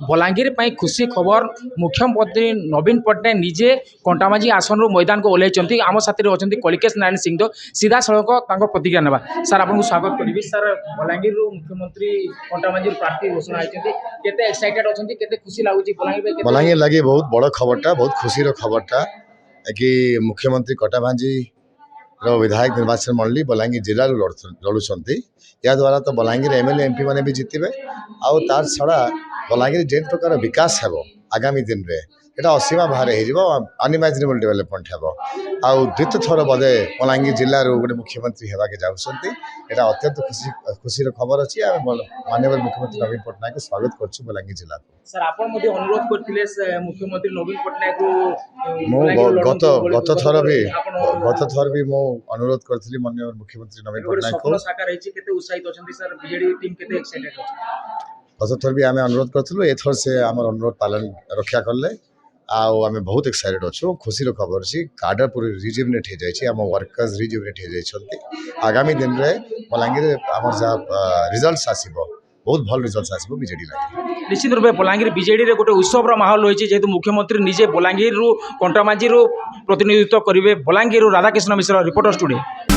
बलांगीर ପାଇଁ खुशी खबर मुख्यमंत्री नवीन पट्टनायक निजे कंटामाजी आसन मैदान को ओह्लैंट आम साथी अच्छा कलिकेश नारायण सिंह सीधा सड़क प्रतिक्रिया ना सर आपको स्वागत करी सर बलांगीर मुख्यमंत्री कंटामाजी प्रार्थी घोषणा होते एक्साइटेड अच्छा केते खुशी लगुच बलांगीर लगे बहुत बड़ खबरटा बहुत खुशी खबरटा कि मुख्यमंत्री कंटामांझी विधायक निर्वाचन मंडली बलांगीर जिला लड़ुंट या द्वारा तो बलांगीर एमएलए एमपी मैंने भी जितबे आउ तार छड़ा बलांगीर जेन प्रकार विकास हेबो आगामी दिन रे एटा असीमा बाहर हो अनइमेजिनेबल डेवलपमेंट हेबो आउ द्वितीय थर बोधे बलांगीर जिल्ला गोटे मुख्यमंत्री हेबा के जाउछंती एटा अत्यंत खुशी खबर अछि माननीय मुख्यमंत्री नवीन पट्टनायक स्वागत करछु बलांगीर जिला को सर आपण मध्ये अनुरोध करथिले मुख्यमंत्री नवीन पट्टनायक को गत थर भी मो अनुरोध करथिली माननीय मुख्यमंत्री नवीन पट्टनायक को साकार रहिछि केते उत्साहित अछंती सर बीजेडी टीम केते एक्साइटेड अछि गत थर भी आम अनुरोध करूँ एथर से आम अनुरोध पालन रक्षा कले आम बहुत एक्साइटेड अच्छु खुशी खबर अच्छी कार्डर पूरी रिजुविनेट हो जाए आम वर्कर्स रिजुविनेट हो जाती आगामी दिन में बलांगीर आम जहाँ रिजल्ट आसो बहुत भल रिजल्ट आसो बीजेडी लगे निश्चित रूपे बलांगीर बीजेडी रे गोटे उत्सव माहौल रही जेहेतु मुख्यमंत्री निजे बलांगीर कंटामांझी प्रतिनिधित्व करेंगे बलांगीर राधाकृष्ण मिश्र रिपोर्टर स्टूडियो।